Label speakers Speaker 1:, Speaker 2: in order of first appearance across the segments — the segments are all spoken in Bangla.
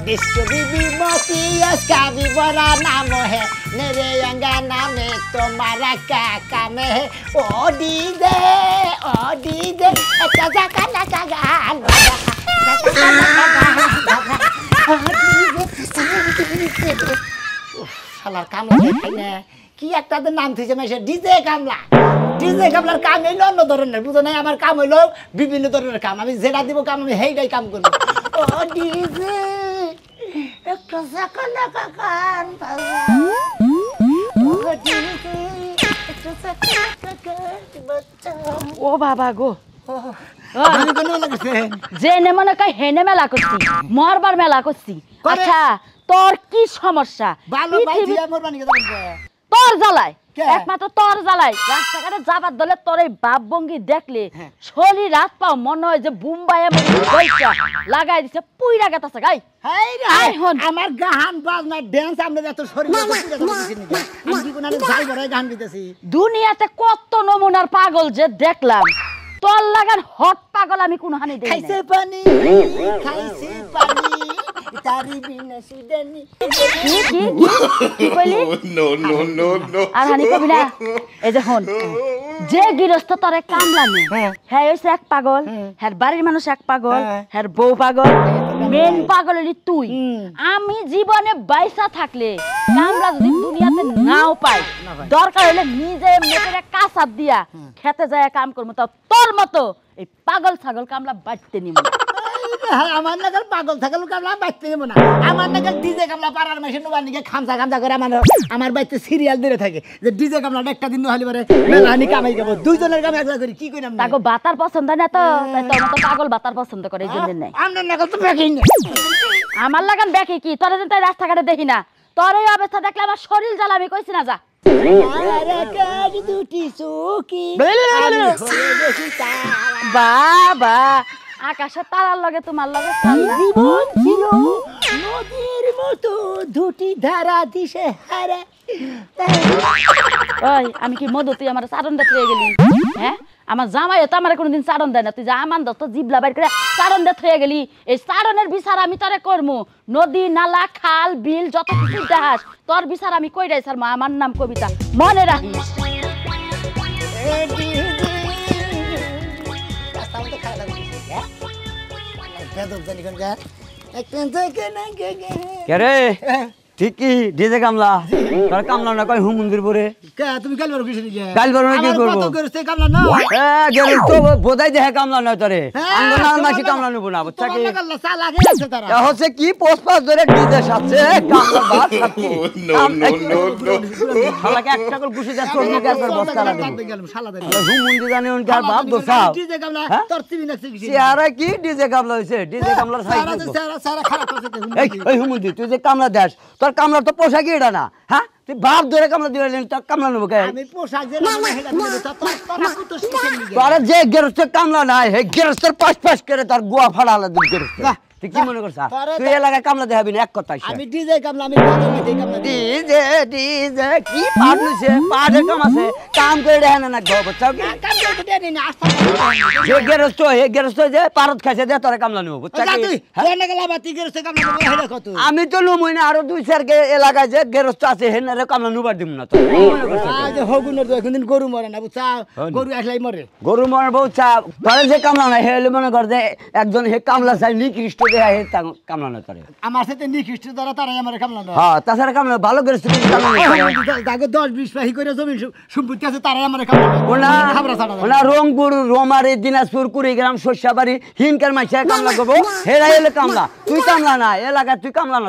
Speaker 1: विश्व बीबी मोती उसका भी बड़ा नाम है मेरे अंगना में तुम्हारा क्या काम है ओ डीजे अच्छा सा गाना गान শালার কামলা দেখাই না কি একটা নাম থইছে মেশে ডিজে কামলার কাম এই অন্য ধরনের বুঝো না আমার কাম হইলো বিভিন্ন ধরনের কাম আমি যেটা দিব কাম আমি সেইটাই কাম করব ও ডিজে একটা সাকানা কাকান বাজা ও ডিজে একটা সাকানা কাকান বাচ্চা
Speaker 2: ও বাবা গো
Speaker 1: আমি কোন লাগছে
Speaker 2: যে নে মনে কই হেনে মেলা করছি মরবার মেলা করছি আচ্ছা তোর কি সমস্যা
Speaker 1: ভালো ভাই দিয়া মরবা নি কথা
Speaker 2: তোর জ্বালায় একমাত্র তোর জ্বালায় রাস্তাঘাটে যাবার দলে তোর এই বাপ ভঙ্গি দেখলে শরীর রাত পাও মনে হয় যে বুম্বাইয়ে বইটা লাগাই দিছে পুইরা গেতাছে গাই
Speaker 1: হাই রে আমার গান বাজনা ডান্স আমরা এত শরীর আমি কি কোন যাই বড় গান দিতেছি
Speaker 2: দুনিয়াতে কত নমুনার পাগল যে দেখলাম তোর লাগান হট পাগল আমি কোন হানি দেই
Speaker 1: খাইছে পানি তারি বিনা সুদানি
Speaker 2: কি কইলি নো আর হানি কবি না এই যে হন যে গৃহস্থ তোরে কামলানে হ্যাঁ হইছে এক পাগল হ্যার বাড়ির মানুষ এক পাগল হ্যার বউ পাগল মেন পাগল হলি তুই আমি জীবনে বাইসা থাকলে কামলা যদি দুনিয়াতে নাও পাই দরকার হলে নিজে মেয়েরে কাসাব দিয়া খেতে যায় কাম করব তো তোর মতো এই পাগল ছাগল কামলা বাইতে নিব
Speaker 1: আমার নাগাল পাগল ছাগল কামলা বাইতে নিব না আমার নাগাল ডিজে কামলা পাড়ার মেশিন বানিয়ে খামসা করে আমার বাইতে সিরিয়াল ধরে থাকে যে ডিজে কামলা একটা দিন হলি পারে মেলানি কামাই গাবো দুইজনের কাম একলা করি কি কইলাম
Speaker 2: তাগো বাতার পছন্দ না তো তাই তোর মতো পাগল বাতার পছন্দ করে এইজন্য নাই
Speaker 1: আমার নাগাল তো বেকি না
Speaker 2: আমার লাগান বেকি কি তোরে তাই রাস্তাঘাটে দেখি না তোর এই অবস্থা দেখলে আমার শরীর জ্বালা আমি কইছি না যা বাবা আকাশের তারার লগে তোমার লগে
Speaker 1: জীবন ছিল নদীর মতো দুটি ধারা দিশে হারা
Speaker 2: ওই আমি কি মধু তুই আমার চারণ দেখতে গেলি হ্যাঁ আমার জামাই তো আমার কোনোদিন চারণ দেয় না তুই যা আমার দত্ত জিবলা বাইর করে চারণ দেখতে হয়ে গেলি এই চারণের বিচার আমি তোরে করমু নদী নালা খাল বিল যত কিছু দেখাস তোর বিচার আমি কইরাই স্যার মা আমার নাম কবিতা মনে রাখিস
Speaker 3: কে রে ঠিকই ডিজে কামলা তোর কামলা না কই হুমুন্দির পরে
Speaker 1: কে তুমি কাল বড় কিছু কি
Speaker 3: কাল বড় কি করব
Speaker 1: কত করতে কামলা না
Speaker 3: গেল তো বোধাই দেহে কামলা না তোরে আঙ্গনার মাছি কামলা নেব না বুঝছা কি
Speaker 1: কামলা চা লাগে আছে তারা
Speaker 3: হচ্ছে কি পোস্টপাস ধরে ডিজে সাথে কামলা বাদ সাথে নো শালাকে একটা করে গুছি যা তোর মুখে একবার বস্তা লাগবে
Speaker 1: গেলাম শালা দেন
Speaker 3: হুমুন্দি জানে উন কার বাপ দোসাও
Speaker 1: ডিজে কামলা তোর চিনি না কিছু
Speaker 3: সিয়ারা কি ডিজে কামলা হইছে ডিজে কামলার সাইজ
Speaker 1: সারা খারাপ করতে
Speaker 3: এই হুমুন্দি তুই যে কামলা দেশ তোর কামলা তো পোশাকই এটা না হ্যাঁ তুই বাপ ধরে কামলা দিলেন তোর কামলা নেবো কে
Speaker 1: আমি পোশাক যে না হেডা দিলে তো তোর শিখে নিয়ে
Speaker 3: তোর যে গেরস্ত কামলা নাই হে গেরস্তের পাশ করে তোর গোয়া ফাড়ালা দিন গেরস্ত তুই কি মনে করছ তুই এলাকায় কামলা দেখাবি না এক কথা
Speaker 1: আমি ডিজে কামলা আমি বড় মধ্যে কামলা
Speaker 3: ডিজে কি পাট নিছে পাটে কাম আছে কাম করে দেয় না গো বুঝছাও কি
Speaker 1: কাম করতে দেনি না আস্তে
Speaker 3: হে গেরস্ত যে পারত খাইছে দে তোরে কামলা নেবো বুঝছা কি
Speaker 1: তুই না গেলা বাতি গেরস্তে কামলা নেবো হেডা কত
Speaker 3: আমি তো নমই না আরো দুই চার এলাকায় যে গেরস্ত আছে হেনারে কামলা নিবার দিম না তো মনে করছ
Speaker 1: আজ হগুনের তো একদিন গরু মরে না বুঝছা গরু আসলাই মরে
Speaker 3: গরু মরে বউ চা তোরে যে কামলা নাই হেলে মনে কর যে একজন হে কামলা চাই নিকৃষ্ট দেয়া হে কামলা না করে
Speaker 1: আমার সাথে নিকৃষ্ট দ্বারা তারাই আমার কামলা না
Speaker 3: হ্যাঁ তাছাড়া কামলা ভালো গেরস্ত
Speaker 1: তাকে 10-20 পাহি করে জমি সম্পত্তি আছে তারাই আমার কামলা
Speaker 3: ওনা রংপুর রোমারি দিনাজপুর কুড়িগ্রাম শস্যাবাড়ি হিনকার মাইছে কামলা করবো হেরা এলে কামলা তুই কামলা না এলাকা তুই কামলা না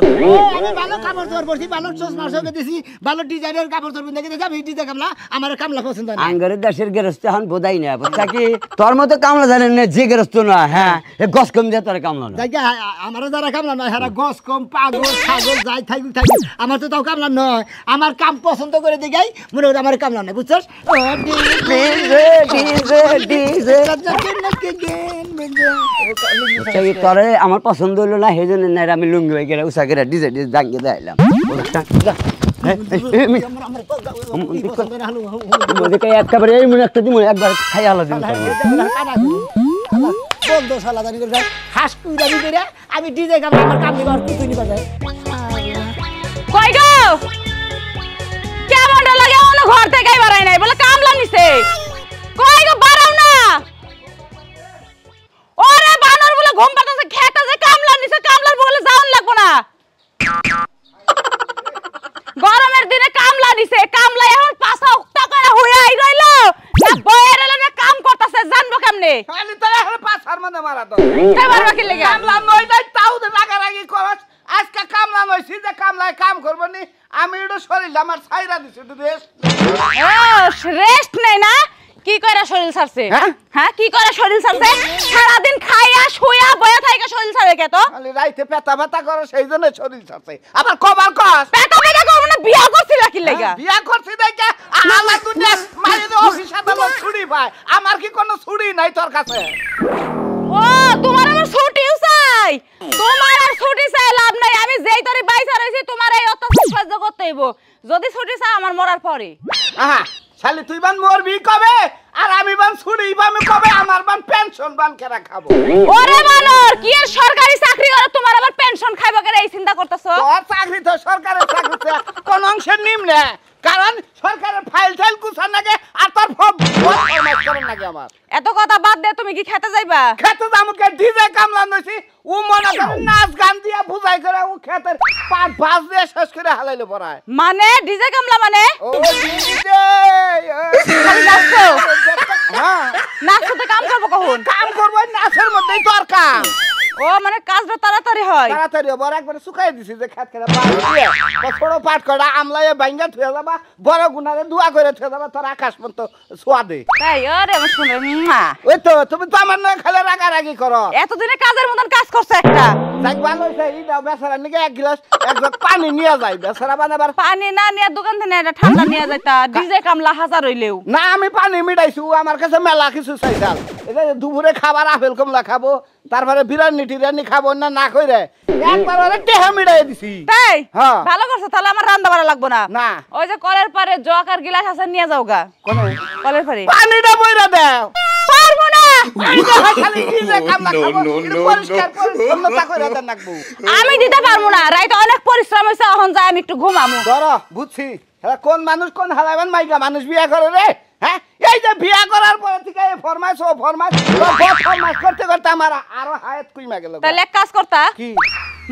Speaker 1: আমি ভালো কাপড় চোপড় পরছি ভালো চশমা সঙ্গে দিছি ভালো ডিজাইনের কাপড় চোপড় দেখে দেখি আমি ডিজাইন কামলা আমার কামলা পছন্দ না
Speaker 3: আঙ্গারের দেশের গেরস্ত হন বোধাই না বুঝছা কি তোর মতো কামলা জানেন না যে গেরস্ত না হ্যাঁ এ গস কম দিয়ে তোর কামলা না
Speaker 1: আমারও যারা কামলা নয় হারা গস কম পাগল ছাগল যাই থাকুক থাকুক আমার তো তাও কামলা নয় আমার কাম পছন্দ করে দেখাই মনে হয় আমার কামলা নয় বুঝছস
Speaker 3: তোরে আমার পছন্দ হলো না সেই জন্য আমি লুঙ্গি হয়ে গেলে উষা করে ডিজে ডিজে জাঙ্গিয়ে দেখাইলাম একেবারে এই মনে একটা দিন একবার খাই আলাদা
Speaker 1: বন্ধ শালা জানি করে হাস কুইরানি করে আমি ডিজে কামলা আমার কাম নিবার কুতুই নিবা যায়
Speaker 2: কই গো কেমনটা লাগে অন্য ঘর থেকে বাড়াই নাই বলে কামলা নিছে কই গো বাড়াও না ওরে বানর বলে ঘুম পাতাছে খেটা যে কামলা নিছে কামলার বলে যাওন লাগবো না গরমের দিনে কামলা নিছে কামলা এখন পাঁচা উক্তা করে হইয়া আই রইলো না বয়ের এলে না কাম করতেছে জানবো কেমনে
Speaker 4: খালি তোরা এখন পাছার মধ্যে মারা দাও
Speaker 2: তাই মারবা কি লাগে
Speaker 4: কামলা নই নাই তাও তো রাগারাগি করস আজকে কামলা নইছি যে কামলায় কাম করব নি আমি এটা শরীর আমার ছাইরা দিছি একটু রেস্ট
Speaker 2: রেস্ট নেই না কি করে শরীর ছাড়ছে হ্যাঁ কি করে শরীর ছাড়ছে সারা দিন খাইয়া শুইয়া বয়া থাইকা শরীর ছাড়ে কে তো
Speaker 4: খালি রাইতে পেটা ব্যথা করে সেই জন্য শরীর ছাড়ছে আবার কবার কস
Speaker 2: পেটা পেটা করব না বিয়া করছিল কি লাগা
Speaker 4: বিয়া করছি দেখে আমার দুনিয়া মাইরে অফিস আদালত ছুটি পায় আমার কি কোনো ছুটি নাই তোর কাছে
Speaker 2: ও তোমার আমার ছুটিও চাই তোমার আর ছুটি চাই লাভ নাই আমি যেই তরি বাইসা রইছি তোমার এই অত্যাচার সহ্য করতে হইব যদি ছুটি চাই আমার মরার পরে
Speaker 4: আহা শালি তুই বান মরবি কবে আর আমি বান ছুটি পাবো কবে আমার বান পেনশন বান কেরা খাবো
Speaker 2: ওরে বানর কি এর সরকারি চাকরি করে তোমার আবার পেনশন খাইবা করে এই চিন্তা করতেছো
Speaker 4: তোর চাকরি তো সরকারের চাকরি কোন অংশের নিম্নে কারণ সরকারের ফাইল টাইল কুছার নাগে আর তার ফরমাইজ করেন নাকি আমার
Speaker 2: এত কথা বাদ দে তুমি কি খেতে যাইবা
Speaker 4: খেতে দামকে ডিজে কামলা নইছি ও মনে করে নাচ গান দিয়া বুঝাই করে ও খেতের পাট ভাজ দিয়ে শেষ করে হালাইলে পড়ায়
Speaker 2: মানে ডিজে কামলা মানে
Speaker 4: ও ডিজে
Speaker 2: খালি নাচছো
Speaker 4: হ্যাঁ
Speaker 2: নাচতে কাম করবো কখন
Speaker 4: কাম করবো নাচের মধ্যেই তোর কাম
Speaker 2: ও মানে কাজটা তাড়াতাড়ি হয়
Speaker 4: তাড়াতাড়ি বড় একবার শুকাই দিছি যে খেত করে পাট দিয়ে ছোট পাট করা আমলায় বাইঙ্গা থুয়ে যাবা বড় গুনারে দুয়া করে থুয়ে যাবা তোর আকাশ পর্যন্ত ছোয়া দে
Speaker 2: তাই আরে আমার শুনে মা
Speaker 4: ওই তো তুমি তো আমার নয় খেলে রাগারাগি করো
Speaker 2: এতদিনে কাজের মতন কাজ করছে একটা
Speaker 4: যাক ভালো হয়েছে এই দাও বেচারা নিকে এক গ্লাস এক গ্লাস পানি নিয়ে যাই বেচারা বানাবার
Speaker 2: পানি না নিয়ে দোকান থেকে এটা ঠান্ডা নিয়ে যাইতা ডিজে কামলা হাজার হইলেও
Speaker 4: না আমি পানি মিটাইছি ও আমার কাছে মেলা কিছু চাইছাল এটা দুপুরে খাবার আপেল কমলা খাবো তারপরে বিরিয়ানি টিরিয়ানি খাবো না না কইরে একবার ওরে টেহা মিটাই দিছি
Speaker 2: তাই
Speaker 4: হ্যাঁ।
Speaker 2: ভালো করছো তাহলে আমার রান্না বাড়া লাগবো না
Speaker 4: না।
Speaker 2: ওই যে কলের পারে জগ আর গিলাস আছে নিয়ে যাও গা
Speaker 4: কোন
Speaker 2: কলের পারে
Speaker 4: পানিটা বইরা দাও
Speaker 2: পারবো না
Speaker 4: পানিটা খালি ডিজে কামলা খাবো একটু পরিষ্কার পরিচ্ছন্নতা কইরা দেন নাকবো
Speaker 2: আমি দিতে পারবো না রাইতে অনেক পরিশ্রম হয়েছে এখন যাই আমি একটু ঘুমামু
Speaker 4: ধরো বুঝছি হ্যাঁ কোন মানুষ কোন হালাইবান মাইকা মানুষ বিয়া করে রে হ্যাঁ এই যে বিয়া করার পরে থেকে এই ফরমাইশ ও ফরমাইশ ফরমাইশ করতে করতে আমার আরো হায়াত কুইমা গেল
Speaker 2: তাহলে এক কাজ করতা
Speaker 4: কি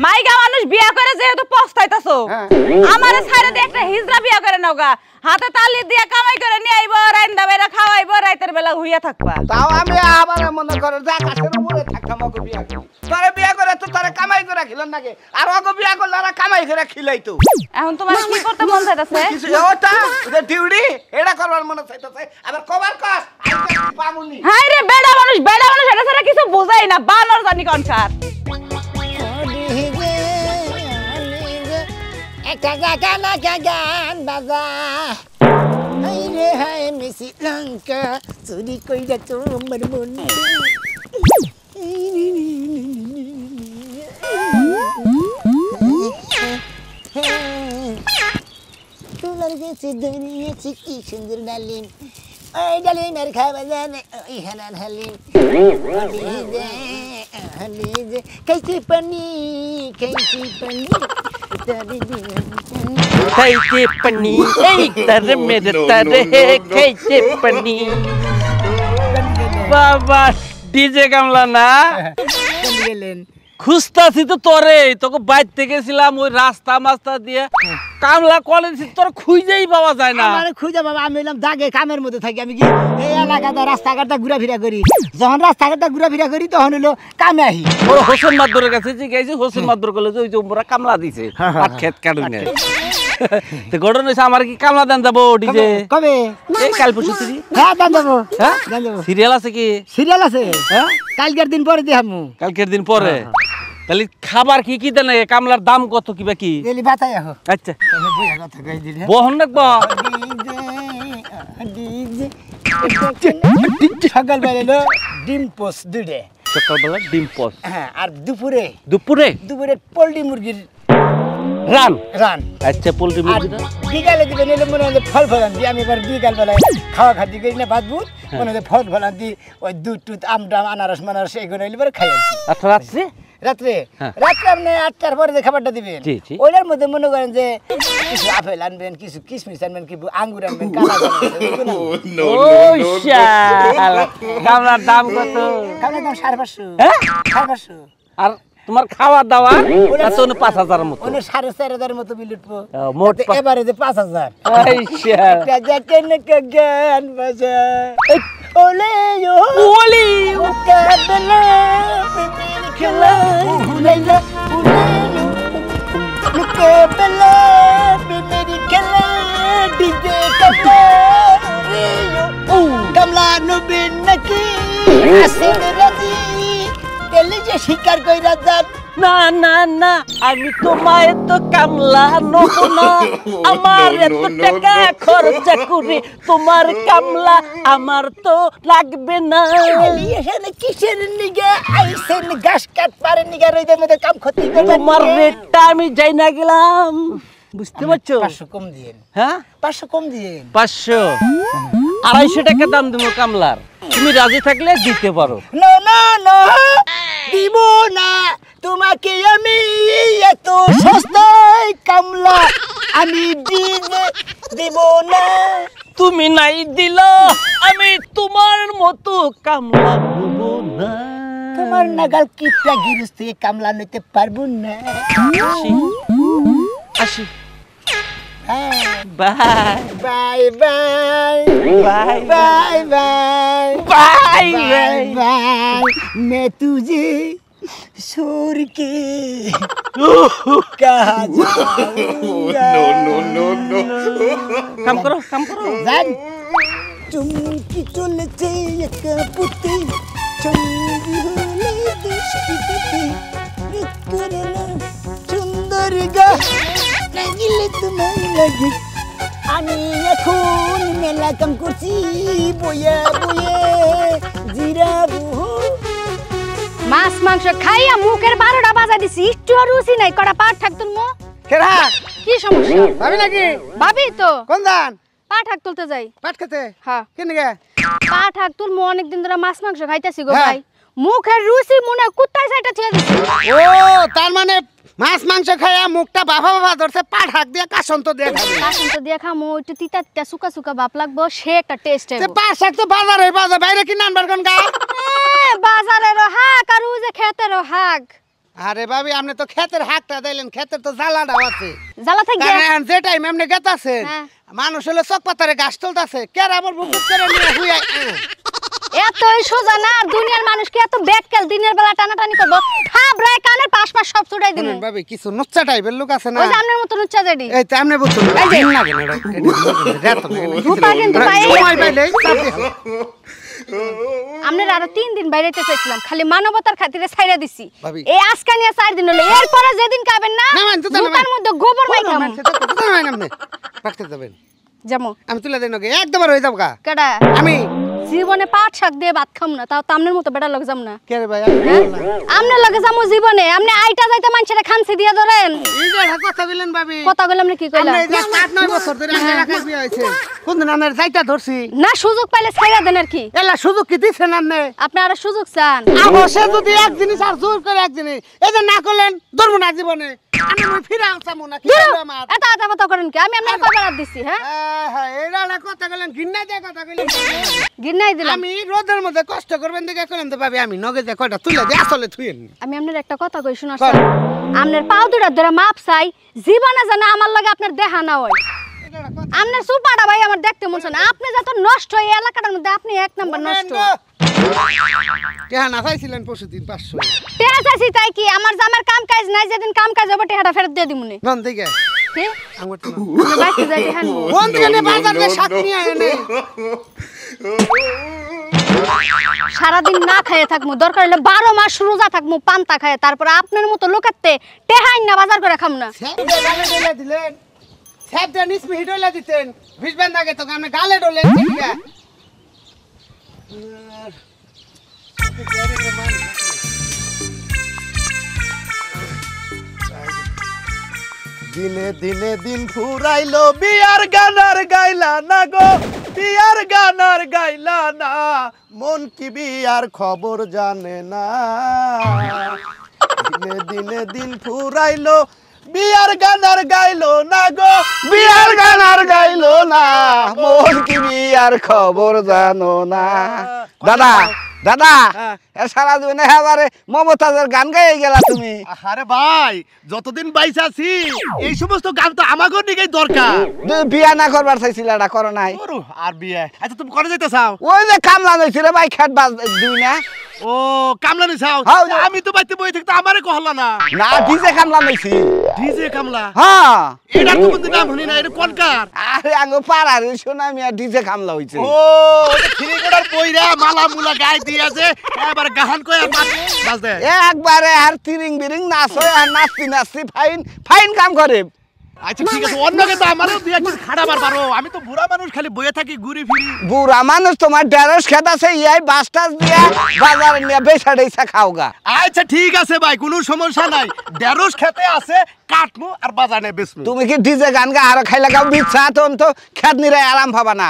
Speaker 2: মাইগা মানুষ বিয়া করে যেহেতু পস্তাইতাছো
Speaker 4: হ্যাঁ।
Speaker 2: আমারে ছাইরে দিয়ে একটা হিজড়া বিয়া করে নাও গা হাতে তালি দিয়া কামাই করে নিয়ে আইবো রাইন্দা বেরা খাওয়াইবো রাইতের বেলা হুইয়া থাকবা
Speaker 4: তাও আমি আবার মনে করো যে আকাশের উপরে থাকতাম ওকে বিয়া করি তোরে বিয়া করে তো তোরে কামাই করে খিলেন নাকি আর ওকে বিয়া করলে ওরা কামাই করে খিলাইতো
Speaker 2: এখন তোমার কি করতে মন চাইতাছে
Speaker 4: কিছু ওটা যে ডিউটি এটা করবার মনে চাইতেছে আবার কবার কস পামুনি
Speaker 2: হাই রে বেড়া মানুষ এটা ছাড়া কিছু বোঝাই না বানর জানি কনকার
Speaker 1: একটা গান গান বাজা হাই রে হাই মিসি লঙ্কা চুরি কইরা তোমার মন তোমার কাছে দাঁড়িয়েছি কি সুন্দর ডালিম ওই ডালিমের খাওয়া জানে ওই হানান হালিম খাইছি পানি
Speaker 5: খাইতে পানি এই তার মেরে তারে খাইতে পানি বাবা ডিজে কামলা না
Speaker 1: গেলেন
Speaker 5: খুঁজতাছি তো তোরে তোকে বাইর থেকে গেছিলাম ওই রাস্তা মাস্তা দিয়ে কামলা কলেজ তোর খুঁজেই পাওয়া যায় না
Speaker 1: আমার খুঁজে বাবা আমি এলাম দাগে কামের মধ্যে থাকি আমি কি এই এলাকাতে রাস্তাঘাটটা ঘুরাফেরা করি যখন রাস্তাঘাটটা ঘুরাফেরা করি তখন হলো কামে আহি
Speaker 5: ও হোসেন মাদুরের কাছে জিজ্ঞাসি হোসেন মাদুর কলেজে ওই যে ওরা কামলা দিছে পাট খেত কাটুনে তো গড়ন হইছে আমার কি কামলা দেন যাবো ডিজে
Speaker 1: কবে
Speaker 5: এই কাল পরশু তুই
Speaker 1: হ্যাঁ দাম দেবো
Speaker 5: হ্যাঁ
Speaker 1: দাম দেবো
Speaker 5: সিরিয়াল আছে কি
Speaker 1: সিরিয়াল আছে
Speaker 5: হ্যাঁ
Speaker 1: কালকের দিন পরে দেখামু
Speaker 5: কালকের দিন পরে তাহলে খাবার কি কি দেন কামলার দাম কত কিবা কি
Speaker 1: এলি বাতাই আহো
Speaker 5: আচ্ছা
Speaker 1: আমি বুঝা কথা কই দিলে
Speaker 5: বহন রাখবো
Speaker 1: ডিজে সকালবেলা এলো ডিম পোস্ট দুইটে
Speaker 5: সকালবেলা ডিম পোস্ট
Speaker 1: হ্যাঁ আর দুপুরে
Speaker 5: দুপুরে
Speaker 1: পোল্ট্রি মুরগির
Speaker 5: রান
Speaker 1: রান
Speaker 5: আচ্ছা পোল্ট্রি
Speaker 1: আর
Speaker 5: মুরগিটা
Speaker 1: বিকালে দিবেন এলে মনে হয় ফল ফলান দিই আমি এবার বিকাল বেলায় খাওয়া খাদ্য করি না ভাত বুট মনে হয় ফল ফলান দিই ওই দুধ টুধ আমটাম আনারস মানারস এগুলো এবার খাই আর কি।
Speaker 5: আচ্ছা রাত্রে
Speaker 1: রাত্রে
Speaker 5: হ্যাঁ।
Speaker 1: রাত্রে আপনি 8টার পরে যে খাবারটা দিবেন
Speaker 5: জি, জি।
Speaker 1: ওইটার মধ্যে মনে করেন যে কিছু আপেল আনবেন কিছু কিশমিশ আনবেন কি আঙ্গুর আনবেন কালা
Speaker 5: ও শালা কামলার দাম কত
Speaker 1: কালার দাম 550
Speaker 5: হ্যাঁ
Speaker 1: 550
Speaker 5: আর তোমার খাওয়া দাওয়া কত 5000 এর মতো
Speaker 1: ওনে 4.5 মতো বিল উঠবো
Speaker 5: মোট
Speaker 1: এবারে যে 5000
Speaker 5: এই শালা
Speaker 1: রাজা কেন গান বাজা ওলে ও
Speaker 5: ওলি
Speaker 1: কাবলা খেলা উলাইলা কাবলা মেরি খেলা ডিজে কাবলা ও কামলা নবীন নাকি আসেন রাজি তেলি যে শিকার কইরা যান
Speaker 5: না না না আমি তোমায় তো কামলা নব না আমার এত টাকা খরচা করে তোমার কামলা আমার তো লাগবে না
Speaker 1: এখানে কিসের নিগে আইসেন ঘাস কাট পারেন নিগে রইদের মধ্যে কাম ক্ষতি করবেন
Speaker 5: তোমার রেটটা আমি যাই না গেলাম বুঝতে পারছো
Speaker 1: 500 কম দিয়েন
Speaker 5: হ্যাঁ
Speaker 1: 500 কম দিয়েন
Speaker 5: 500 250 টাকা দাম দেবো কামলার তুমি রাজি থাকলে দিতে পারো
Speaker 1: না না না দিব না তোমাকে আমি এত সস্তায় কামলা আমি দিব না
Speaker 5: তুমি নাই দিল আমি তোমার মতো কামলা নেব না
Speaker 1: তোমার নাগাল কিপটা গিরুস থেকে কামলা নিতে পারবো না
Speaker 5: আসি
Speaker 1: হ্যাঁ
Speaker 5: bye
Speaker 1: bye bye
Speaker 5: bye
Speaker 1: bye bye
Speaker 5: bye
Speaker 1: bye bye मैं तुझे छोड़ के कहाँ जाऊंगा
Speaker 5: কাম করো
Speaker 1: जान चुमकी चलते एक पुती चुमकी होले दृष्टि पुती निकरना सुंदर गा লাগিলে তোমায় লাগে আমি এখন মেলা কাম করছি বইয়া বইয়ে জিরাবু
Speaker 6: মাছ মাংস খাইয়া মুখের 12টা বাজা দিছি একটু আর রুচি নাই কড়া পাট থাকতুন মো
Speaker 4: কেরা
Speaker 6: কি সমস্যা
Speaker 4: ভাবি নাকি
Speaker 6: ভাবি তো
Speaker 4: কোন দান
Speaker 6: পাট থাক তুলতে যাই
Speaker 4: পাট খেতে
Speaker 6: হ্যাঁ
Speaker 4: কেন গে
Speaker 6: পাট থাক তুল মো অনেকদিন ধরে মাছ মাংস খাইতাছি গো
Speaker 4: হ্যাঁ।
Speaker 6: ভাই মুখের রুচি মনে কুত্তায় সাইটা থুয়ে দিছি
Speaker 4: ও তার মানে মাছ মাংস খায়া মুখটা বাবা বাবা ধরছে পাট হাক দিয়ে কাসন তো দিয়ে খাবে
Speaker 6: কাসন তো দিয়া খামো একটু তিতা তিতা সুকা সুকা ভাব লাগবো সে একটা টেস্ট
Speaker 4: তে
Speaker 6: হইবো
Speaker 4: পাট শাক তো বাজারে বাজার বাইরে কিনে আনবার কোন গা
Speaker 6: বাজারের হাক আর ওই যে ক্ষেতের হাক
Speaker 4: আরে ভাবি আপনি তো ক্ষেতের হাকটা দিলেন ক্ষেতের তো জ্বালাটাও আছে
Speaker 6: জ্বালা থাক
Speaker 4: তার
Speaker 6: গিয়া
Speaker 4: যে টাইম এমনি গেতাছে
Speaker 6: হ্যাঁ।
Speaker 4: মানুষ হলে চক পাতারে গাছ তুলতাছে কের আমার বুকুত করে নিয়ে হুইয়া
Speaker 6: এতই সোজা না আর দুনিয়ার মানুষ কি এত ব্যাককেল দিনের বেলা টানাটানি করবো থাবরায় কানের পাশ পাশ সব ছুটাই দিমু
Speaker 4: শুনেন ভাবি কিছু নুচ্চা টাইপের লোক আছে না
Speaker 6: ওই যে আপনার মতো নুচ্চা জেডি
Speaker 4: এই তো আপনি বুঝছেন না
Speaker 6: এই যে।
Speaker 4: না কেন
Speaker 6: ধুপা কিন্তু পাই
Speaker 4: সময় পাইলে চাপ দিয়ে খাও।
Speaker 6: আপনার আরো 3 দিন বাইরেতে চাইছিলাম খালি মানবতার খাতিরে ছাইরা দিছি
Speaker 4: ভাবি।
Speaker 6: এই আজকে নিয়ে 4 দিন হলো এরপরে যেদিন খাবেন না
Speaker 4: নামান, জুতা নামান।
Speaker 6: জুতার মধ্যে গোবর মাই খাম
Speaker 4: পাঠতে যাবেন
Speaker 6: যেমন
Speaker 4: আমি তুলে দেন ওকে একদম হয়ে যাবো গা
Speaker 6: কেডা
Speaker 4: আমি
Speaker 6: জীবনে পাট শাক দিয়ে ভাত খাম না তাও তামনের মতো বেটা লগ যাম না
Speaker 4: কে রে ভাই
Speaker 6: আমনে লগে যামু জীবনে আমনে আইটা যাইতে মানুষের খামছি দিয়া ধরেন
Speaker 4: এই যে কথা বললেন ভাবি
Speaker 6: কথা কইলাম আপনি কি কইলা
Speaker 4: আমরা এই যে 8-9 বছর ধরে আমি এলাকায় বিয়ে হয়েছে কোন দিন আমরা যাইতা ধরছি
Speaker 6: না সুযোগ পাইলে ছাইরা দেন আর কি
Speaker 4: এলা সুযোগ কি দিছেন আপনি
Speaker 6: আপনি আর সুযোগ চান
Speaker 4: অবশ্য যদি এক জিনিস আর জোর করে এক জিনিস এই যে না করলেন ধরবো না জীবনে আমি ফিরে আনসামু না কি হলো আমার
Speaker 6: এটা আটা কথা করেন কি আমি আপনার কয়বার দিছি হ্যাঁ
Speaker 4: হ্যাঁ এইটা না কথা কইলেন ঘিন্না দিয়ে কথা কইলেন
Speaker 6: গিন্নাই দিলাম
Speaker 4: আমি রোদের মধ্যে কষ্ট করবেন দেখে কইলেন তো ভাবি আমি নগে যে কয়টা তুলে দিয়ে আসলে থুইন
Speaker 6: আমি আপনার একটা কথা কই শোনা
Speaker 4: কর।
Speaker 6: আপনার পাও দুটা ধরে মাপ চাই জীবনে জানা আমার লাগে আপনার দেখা না হয় আপনার সুপাটা ভাই আমার দেখতে মন চায় না আপনি যত নষ্ট হয় এই এলাকাটার মধ্যে আপনি এক নাম্বার নষ্ট
Speaker 4: কেহা না চাইছিলেন পরশুদিন 500
Speaker 6: টেরা চাইছি তাই কি আমার জামার কাম কাজ নাই যেদিন কাম কাজ হবে টেহাটা ফেরত দিয়ে দিমুনি
Speaker 4: নন দিকে
Speaker 6: কি
Speaker 4: আমার তো
Speaker 6: আমি বাইতে যাই টেহান
Speaker 4: কোন দিনে বাজার দিয়ে শাক নিয়ে এনে
Speaker 6: সারাদিন না খাইয়ে থাকমু দরকার হলে 12 মাস রোজা থাকমু পান্তা খাইয়ে তারপর আপনার মতো লোকেতে টেহাইন না বাজার করে খাম না
Speaker 4: স্যাপটা গালে ডলে দিলেন স্যাপটা নিসমি ডলে দিতেন ভিজবেন আগে তো আপনি গালে ডলে দিলেন
Speaker 7: দিনে দিনে দিন ফুরাইলো বিয়ার গানার গাইলা না গো বিয়ার গানার গাইলা না মন কি বিয়ার খবর জানে না দিনে দিনে দিন ফুরাইলো বিয়ার গানার গাইলো না গো
Speaker 4: বিয়ার গানার গাইলো না মন কি বিয়ার খবর জানো না দাদা দাদা সারা জীবনে এবারে মমতাজের গান গাইয়ে গেলা তুমি
Speaker 7: আরে ভাই যতদিন বাইসে আছি এই সমস্ত গান তো আমাগো নিকেই দরকার
Speaker 4: বিয়া না করবার চাইছিল এটা করো নাই
Speaker 7: আর বিয়ে আচ্ছা তুমি করে যেতে চাও
Speaker 4: ওই যে কামলা নইছি রে ভাই খেত বাজ দিই না
Speaker 7: ও কামলা নি চাও আমি তো বাইতে বই থাকতে আমারে কহলা না
Speaker 4: না ডিজে কামলা নইছি
Speaker 7: ডিজে কামলা
Speaker 4: হ্যাঁ
Speaker 7: এটা তো কোন নাম শুনি না এটা কোন কার
Speaker 4: আরে আঙ্গো পাড়ার শোনা মিয়া ডিজে কামলা হইছে
Speaker 7: ও ওটা খিরিগড়ার বইরা মালা মুলা গায় দিয়েছে এবার গাহান কই আর বাজ দে
Speaker 4: একবারে আর তিরিং বিরিং নাচ হয় আর নাচতি নাচতি ফাইন ফাইন কাম করে
Speaker 7: আচ্ছা ঠিক আছে অন্যকে তো আমারও দুই একদিন খাড়াবার পারো আমি তো বুড়া মানুষ খালি বইয়ে থাকি ঘুরি ফিরি
Speaker 4: বুড়া মানুষ তোমার ঢেঁড়স খেত আছে ইয়াই বাস টাস দিয়া বাজারে নিয়ে বেচা ডেচা খাওগা
Speaker 7: আচ্ছা ঠিক আছে ভাই কোনো সমস্যা নাই ঢেঁড়স খেতে আছে কাটমু আর বাজারে বেচমু
Speaker 4: তুমি কি ডিজে গান গা আর খাইলা গাও বিচ্ছা তখন তো খেত নিরাই আরাম পাবা না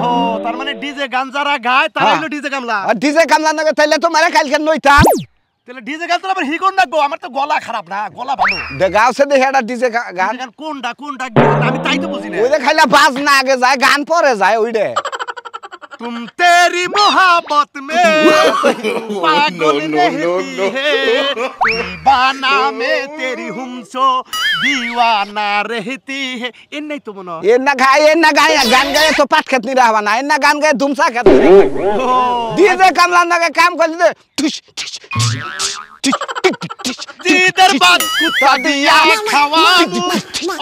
Speaker 7: ও তার মানে ডিজে গান যারা গায় তারা হলো ডিজে কামলা
Speaker 4: আর ডিজে কামলা নাকি তাইলে তোমার কালকে নইতাম
Speaker 7: তাহলে ডিজে গান তো আবার হিকন না গো আমার তো গলা খারাপ না গলা ভালো
Speaker 4: দে গাওছে দেখে একটা ডিজে গান
Speaker 7: গান কোনটা কোনটা আমি তাই তো বুঝি না
Speaker 4: ওই যে খাইলা বাজ না আগে যায় গান পরে যায় ওইডে
Speaker 7: तुम तेरी मोहब्बत में पागल रहती है दीवाना में तेरी हमसो दीवाना रहती है इन नहीं तो बनो
Speaker 4: ये ना गाय गान गाए तो पाट खेत नहीं रहवा ना ये ना गान गाए धुमसा खेत डीजे कमला ना के काम कर दे ठुस ठुस
Speaker 7: দিদের বাদ কুত্তা দিয়া খাওয়াবো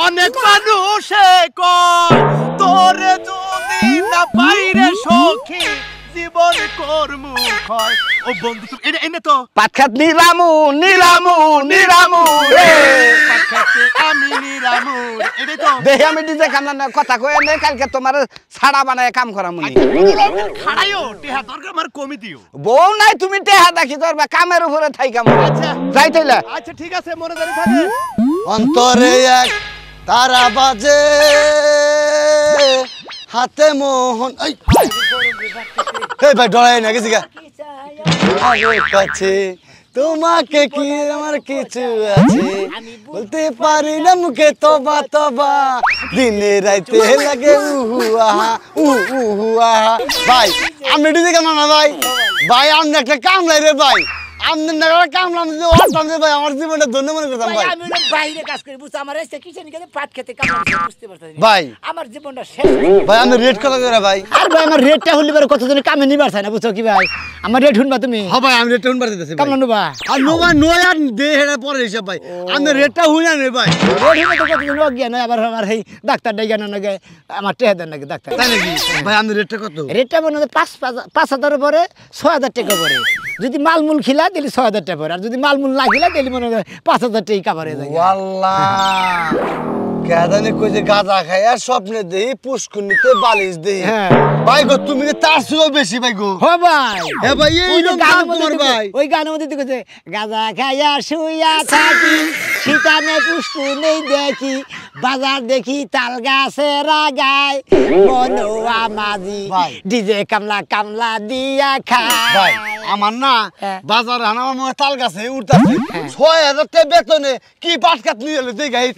Speaker 7: অনেক মানুষে কয় তোরে যদি না পাইরে সখী জীবন কর্মু হয় ও বন্ধু তুমি এনে তো
Speaker 4: পাট খেত নিরামু নিরামু নিরামু রে
Speaker 7: পাট খেতে আমি নিরামু এনে তো
Speaker 4: দেখি আমি ডিজে কামলা না কথা কই নে কালকে তোমার ছাড়া বানায় কাম করা মুনি
Speaker 7: খাড়াইও টিহা দরকার আমার কমি দিও
Speaker 4: বউ নাই তুমি টেহা দেখি করবা কামের উপরে থাই কাম
Speaker 7: আচ্ছা
Speaker 4: যাইতেলা
Speaker 7: আচ্ছা ঠিক আছে মনে জানি থাকে
Speaker 3: অন্তরে এক তারা বাজে হাতে মোহন এই ভাই ডরাই না গেছি গা কাছে তোমাকে কি আমার কিছু আছে বলতে পারি না মুখে তবা তবা দিনে রাইতে লাগে উহু আহা ভাই আমি ডিজে কামলা না ভাই ভাই আমি একটা কামলাই রে ভাই আমি না কামলাম যে ওরতাম যে ভাই আমার জীবনে ধন্য মনে করতাম ভাই
Speaker 1: আমি বাইরে কাজ করি বুঝছ আমার এসে কিচেন গেলে পাট খেতে কাম বুঝতে পারতাম
Speaker 3: ভাই
Speaker 1: আমার জীবনটা শেষ
Speaker 3: ভাই আমি রেড কত করে ভাই
Speaker 1: আর ভাই আমার রেটটা হলি পরে কতজন কামে নিবার চাই না বুঝছো কি ভাই আমার রেট শুনবা তুমি
Speaker 3: হ্যাঁ ভাই আমি রেটটা হুন বাড়তেছি
Speaker 1: কামলা নুবা
Speaker 3: আর নোবা নয় আর দে হেরা পরে হিসাব ভাই আমি রেটটা হুই না রে ভাই
Speaker 1: রেট হলে তো কতজন অজ্ঞান হয় আবার আমার এই ডাক্তার ডাইগান নাকি আমার টেহা দেন নাকি ডাক্তার
Speaker 3: তাই নাকি ভাই আমি রেটটা কত
Speaker 1: রেটটা মনে হয় 5,000 পরে 6,000 টাকা পরে যদি মালমূল খিলা দিলে 6,000 টাকা পরে আর যদি মালমূল না খিলা দিলে মনে হয় 5,000 টাকা কাভার হয়ে যায়
Speaker 3: ওয়াল্লাহ কেদানে কই যে গাঁজা খায় আর স্বপ্নে দেই পুষ্কুনিতে বালিশ দেই
Speaker 1: হ্যাঁ।
Speaker 3: ভাই গো তুমি কি তার চেয়েও বেশি ভাই গো
Speaker 1: ও ভাই
Speaker 3: হ্যাঁ ভাই এই
Speaker 1: ওই যে
Speaker 3: রকম
Speaker 1: গানের
Speaker 3: কাম
Speaker 1: মধ্যে
Speaker 3: তোমার
Speaker 1: দেখো,
Speaker 3: ভাই
Speaker 1: ওই গানের মধ্যে দেখেছে গাঁজা খাইয়া শুইয়া থাকি শীতানে পুষ্কু নেই দেখি বাজার দেখি তাল গাছের গায় মনোয়া মাঝি
Speaker 3: ভাই।
Speaker 1: ডিজে কামলা কামলা দিয়া খায়
Speaker 3: ভাই আমার না
Speaker 1: হ্যাঁ।
Speaker 3: বাজারে আমার মনে তাল গাছে উঠতাছে 6,000 টাকা বেতনে কি পাটকাত নিয়ে এলো দেই গাই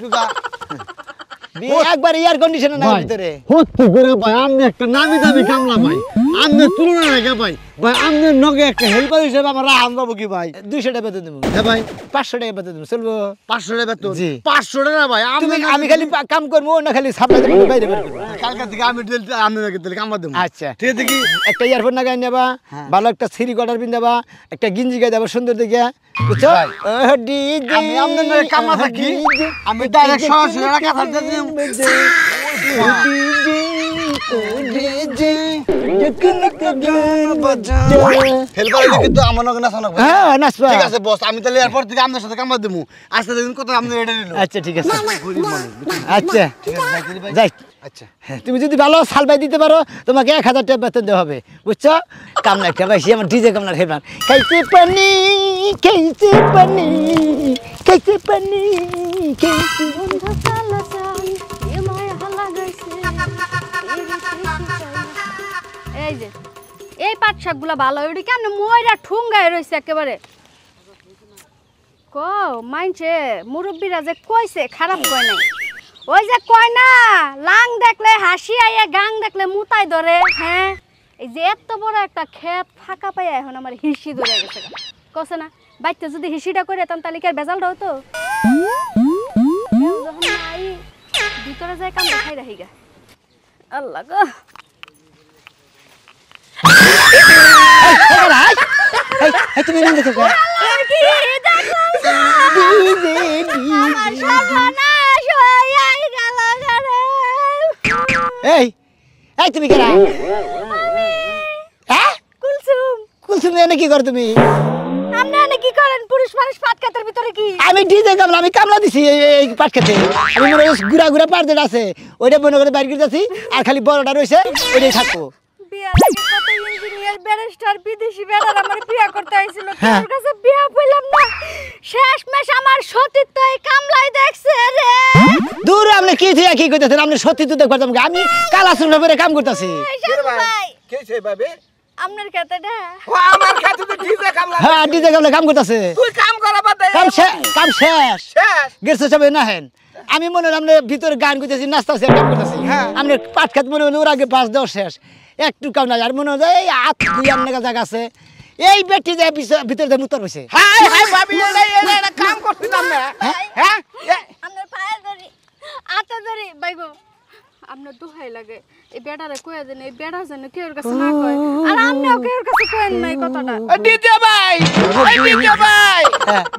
Speaker 3: তুই
Speaker 1: একবার এয়ার কন্ডিশনে না ভিতরে
Speaker 3: হচ্ছে করে ভাই আমি একটা নামি দামি কামলা ভাই আমি তুলনা রেখে ভাই ভাই আমি নগে একটা হেল্পার হিসেবে আমার রাহান পাবো কি ভাই
Speaker 1: 200 টাকা বেতন দেবো
Speaker 3: হ্যাঁ ভাই
Speaker 1: 500 টাকা বেতন দেবো চলবো
Speaker 3: 500 টাকা বেতন
Speaker 1: জি।
Speaker 3: 500 টাকা ভাই
Speaker 1: তুমি আমি খালি কাম করবো না খালি সাপ্লাই দেবো বাইরে বের করবো
Speaker 3: কালকে থেকে আমি দিল আমি নাকি দিল কামা দেবো
Speaker 1: আচ্ছা
Speaker 3: ঠিক আছে কি
Speaker 1: একটা ইয়ারফোন লাগাই নেবা ভালো একটা সিরি কটার পিন দেবা একটা গিঞ্জি গায়ে দেবা সুন্দর দেখে বুঝছো
Speaker 3: ভাই।
Speaker 1: ডিজে
Speaker 3: আমি আপনার নাকি কামা থাকি আমি ডাইরেক্ট সরাসরি এলাকা থাকতে দিম হেল্পার হইলে কিন্তু আমার নগে নাচা লাগবে
Speaker 1: হ্যাঁ নাচবা
Speaker 3: ঠিক আছে বস আমি তাহলে এরপর থেকে আপনার সাথে কামা দেবো আজকে দেখুন কত আপনি এটা নিল
Speaker 1: আচ্ছা ঠিক আছে আচ্ছা
Speaker 3: ঠিক আছে যাইতে ভাই
Speaker 1: যাই
Speaker 3: আচ্ছা
Speaker 1: হ্যাঁ, তুমি যদি ভালো সালবাই দিতে পারো তোমাকে 1000 টাকা বেতন দেওয়া হবে বুঝছো কামনা একটা পাইছি আমার ডিজে কামনার খেলবান খাইতে পানি খাইতে পানি খাইতে পানি খাইতে
Speaker 6: শাকগুলা ভালো ওইটা কেমন ময়রা ঠুঙ্গায় রয়েছে একেবারে কো মাইনছে মুরব্বীরা যে কইছে খারাপ কয় নাই ওই যে কয় না লাং দেখলে হাসি আইয়া গাং দেখলে মুতাই ধরে হ্যাঁ এই যে এত বড় একটা ক্ষেত ফাঁকা পাইয়া এখন আমার হিসি ধরে গেছে কছে না বাইতে যদি হিসিটা করে তাম তাহলে কি আর বেজালটা হতো ভিতরে যায় কাম দেখাই রাখি গা আল্লাহ গো
Speaker 1: তুমি না দেখো এই এই তুমি কেরা হ্যাঁ
Speaker 6: কুলসুম
Speaker 1: কুলসুম এনে কি করো তুমি
Speaker 6: আপনি এনে কি করেন পুরুষ মানুষ পাট ক্ষেতের ভিতরে কি
Speaker 1: আমি ডিজে কামলা আমি কামলা দিছি এই পাট খেতে আমি মনে হয় গুড়া গুড়া পাট যেটা আছে ওইটা মনে করে বাইরে যাচ্ছি আর খালি বড়টা রয়েছে ওইটাই থাকবো
Speaker 6: বিয়ার আগে কত ইঞ্জিনিয়ার ব্যারিস্টার বিদেশি বেড়ার আমার বিয়া করতে আইছিল তোর কাছে বিয়া পেলাম না শেষ মাস আমার সতীত্ব এই কামলাই দেখছে রে
Speaker 1: দূর আপনি কি থেকে কি কইতাছেন আপনি সত্যি তো দেখবাম আমি কালা সুন্দর করে কাম করতেছি
Speaker 6: ভাই
Speaker 4: কে সে ভাবে
Speaker 6: আপনার কাটাটা
Speaker 4: ও আমার কাছে তো ডিজে কামলা
Speaker 1: হ্যাঁ ডিজে কামলা কাম করতেছে
Speaker 4: তুই কাম করা বাদ দে
Speaker 1: কাম শেষ
Speaker 4: শেষ
Speaker 1: গেছে সবাই না হেন আমি মনে হল আপনি ভিতরে গান করতেছি নাচতেছি গান করতেছি আপনি পাট খাত মনে হলো ওর আগে 5-10 শেষ একটু কাম না আর মনে হয় এই আত দুই আমনে জায়গা আছে এই বেটি যায় ভিতরে যায় মুতর হইছে
Speaker 4: হাই হাই ভাবি এটা কাম করছিলাম না হ্যাঁ
Speaker 6: আপনার পায়ে ধরি আতা ধরি বাইগো আপনার দোহাই লাগে এই বেড়ারে কয়ে দেন এই বেড়া যেন কেউর কাছে না কয় আর আপনিও কেউর কাছে কয়েন নাই কথাটা
Speaker 4: ডিজে ভাই ডিজে ভাই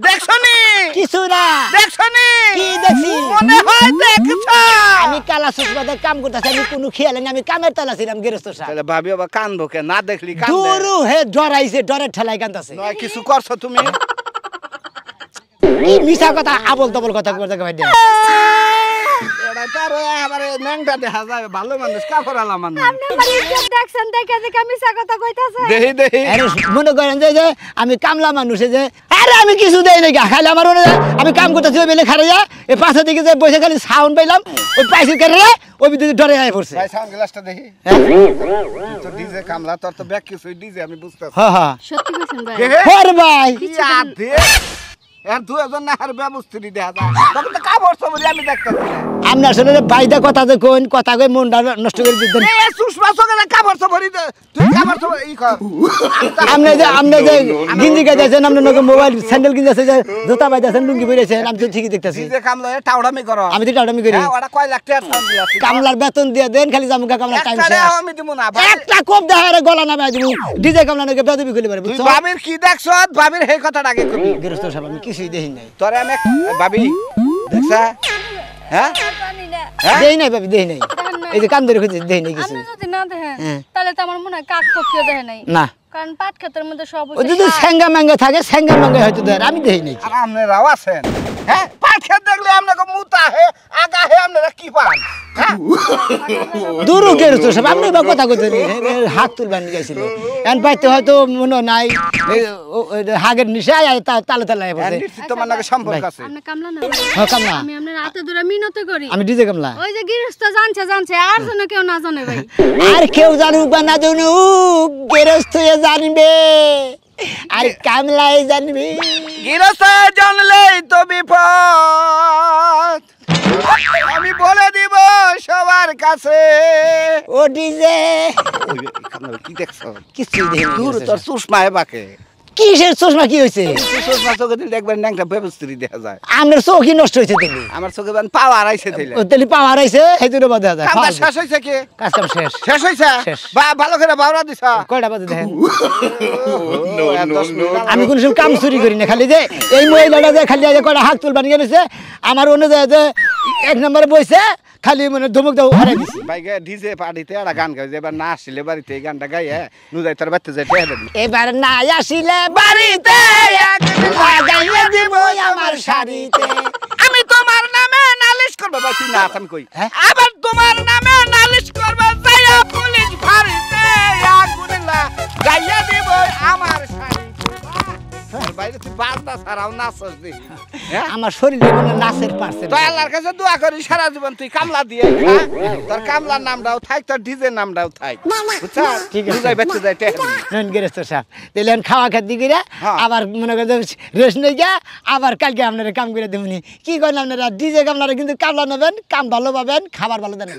Speaker 4: দেখছনি
Speaker 1: কিছু না
Speaker 4: দেখছনি
Speaker 1: কি দেখছি
Speaker 4: মনে হয় দেখছ
Speaker 1: আমি কালা সুসবাদে কাম করতেছি আমি কোনো খেয়াল নেই আমি কামের তালা ছিলাম গেরস্ত সাহেব
Speaker 4: তাহলে ভাবি বাবা কানবো কে না দেখলি কান্দে
Speaker 1: দূরু হে ডরাইছে ডরের ঠেলাই কান্দাছে
Speaker 4: নয় কিছু করছো তুমি
Speaker 1: এই মিছা কথা আবল তবল কথা করতে ভাই
Speaker 4: এটা তার আবার ন্যাংটা দেখা যাবে ভালো মানুষ কাফরালা মানুষ
Speaker 6: আপনি আমার ইজ্জত দেখছেন দেখে দেখে আমি মিছা কথা কইতাছে
Speaker 4: দেহি দেহি
Speaker 1: আরে মনে করেন যে আমি কামলা মানুষে যে আরে আমি কিছু দেই না খালি আমার মনে আমি কাম করতেছি ওই বেলে খারাইয়া এই পাশে দিকে যে বসে খালি সাউন্ড পাইলাম ওই পাইছি কেটে ওই ভিতরে ডরে আয় পড়ছে
Speaker 4: ভাই সাউন্ড গ্লাসটা দেখি তো ডিজে কামলা তোর তো ব্যাক কিছু ডিজে আমি বুঝতাছি
Speaker 1: হ্যাঁ হ্যাঁ
Speaker 6: সত্যি কইছেন ভাই
Speaker 1: হর ভাই
Speaker 4: দে আর দুজন না আর ব্যবস্থা দেখা যায় তবে তো কাপড় সবরি আমি দেখতাছি
Speaker 1: আপনি আসলে বাইদা কথা যে কোন কথা কই মনটা নষ্ট করে দিতেন
Speaker 4: এই সুষমা সঙ্গে কাপড় সবরি তুই কাপড় সবরি ই কর
Speaker 1: আপনি যে গিঞ্জি গাইতেছেন আপনি নকে মোবাইল স্যান্ডেল কিনতেছে যে জুতা বাইতেছেন লুঙ্গি পরেছেন আমি তো ঠিকই দেখতেছি
Speaker 4: ডিজে কামলা টাউডামি করো
Speaker 1: আমি তো টাউডামি করি
Speaker 4: হ্যাঁ ওটা কয় লাখ টাকা সাউন্ড গ্লাস
Speaker 1: কামলার বেতন দিয়ে দেন খালি জামুকা কামলার টাইম
Speaker 4: একটা
Speaker 1: শেষ
Speaker 4: আমি দিব না ভাই
Speaker 1: একটা কোপ দেখা রে গলা নামে আজ ডিজে কামলা নকে বেদবি খুলে পারে
Speaker 4: তুই
Speaker 1: বুঝছো
Speaker 4: ভাবির কি দেখছ ভাবির এই কথাটা আগে কবি
Speaker 1: গৃহস্থ সাহেব আমি কিছুই দেখি নাই
Speaker 4: তোরে আমি ভাবি দেখছা হ্যাঁ
Speaker 6: জানি না
Speaker 1: দেই নাই ভাবি দেই নাই এই যে কাম ধরে খুঁজে দেই নাই কিছু
Speaker 6: আপনি যদি না দেখেন
Speaker 1: হ্যাঁ।
Speaker 6: তাহলে তো আমার মনে হয় কাক পক্ষীও দেখে নাই
Speaker 1: না
Speaker 6: কারণ পাট ক্ষেতের মধ্যে সব
Speaker 1: ওই যদি স্যাঙ্গা ম্যাঙ্গা থাকে স্যাঙ্গা ম্যাঙ্গা হয়তো দেয় আমি দেই নাই
Speaker 4: আর আপনারাও আছেন হ্যাঁ পাট খেত দেখলে আপনাকে মুতা হে আগা হে আপনারা কি পান হ্যাঁ
Speaker 1: দূরও গৃহস্থ সাহেব আপনি বা কথা কইতে হাত তুলবান গেছিল এন পাইতে হয়তো মনে নাই হাগের নিশায় তালে তালে বসে
Speaker 4: নিশ্চিত তোমার নাকি সম্পর্ক আছে
Speaker 6: আপনি কামলা না
Speaker 1: হ্যাঁ কামলা
Speaker 6: আমি আপনার হাতে ধরে মিনতি করি
Speaker 1: আমি ডিজে কামলা
Speaker 6: ওই যে গৃহস্থ জানছে আর যেন কেউ না জানে ভাই
Speaker 1: আর কেউ জানুক বা না জানুক গৃহস্থ জানবে আর কামলাই জানবে
Speaker 4: গৃহস্থ জানলেই তো বিপদ আমি বলে দিব সবার কাছে
Speaker 1: ও ডিজে
Speaker 4: কি দেখছো
Speaker 1: কিছু দেখি
Speaker 4: দূর তোর সুষমা হেবাকে
Speaker 1: কিসের চশমা কি হয়েছে
Speaker 4: সুষমা চোখে দিলে একবার ন্যাংটা ব্যবস্থা দেখা যায়
Speaker 1: আপনার চোখই নষ্ট হয়েছে তেলি
Speaker 4: আমার চোখে পাওয়ার আইছে দিলে
Speaker 1: ও তেলি পাওয়ার আইছে সেইটুকু বাদে যায়
Speaker 4: কামটা শেষ হয়েছে কি
Speaker 1: কাজ কাম শেষ
Speaker 4: শেষ হয়েছে
Speaker 1: শেষ।
Speaker 4: বা ভালো করে বাউরা দিছ
Speaker 1: কয়টা বাজে দেখেন আমি কোনো সময় কাম চুরি করি না খালি যে এই মহিলাটা যে খালি যে কয়টা হাত তুলবান গেছে আমার অনুযায়ী যে এক নম্বরে বইছে খালি মানে ধমক দাও হারাই দিছি
Speaker 4: বাইকে ডিজে পার্টিতে একটা গান গাই এবার না আসলে বাড়িতে এই গানটা গাই হ্যাঁ নুজাই তোর বাড়িতে যাই টেহা দেবি
Speaker 1: এবার না আসিলে বাড়িতে লাগাইয়া দিব আমার শাড়িতে
Speaker 4: আমি তোমার নামে নালিশ করবো বাসি না আমি কই
Speaker 1: হ্যাঁ?
Speaker 4: আবার তোমার নামে নালিশ করবো যাইয়া পুলিশ ফাঁড়িতে আগুন গাইয়া দিব আমার শাড়িতে বাইরে তুই বাজনা ছাড়াও নাচস দেখি হ্যাঁ
Speaker 1: আমার শরীরে মনে হয় নাচের পারছে
Speaker 4: তো আল্লাহর কাছে দোয়া করি সারা জীবন তুই কামলা দিয়ে তোর কামলার নামটাও থাক তোর ডিজের নামটাও থাক বুঝছা
Speaker 1: ঠিক আছে।
Speaker 4: বুঝাই বেঁচে যাই
Speaker 1: নন গেরেস্ত সাহেব তাহলে আমি খাওয়া খাদ্য করে
Speaker 4: হ্যাঁ।
Speaker 1: আবার মনে করেন রেস্ট নিয়ে গিয়া আবার কালকে আপনারা কাম করে দেবনি কি করেন আপনারা ডিজে কামলারা কিন্তু কামলা নেবেন কাম ভালো পাবেন খাবার ভালো দেন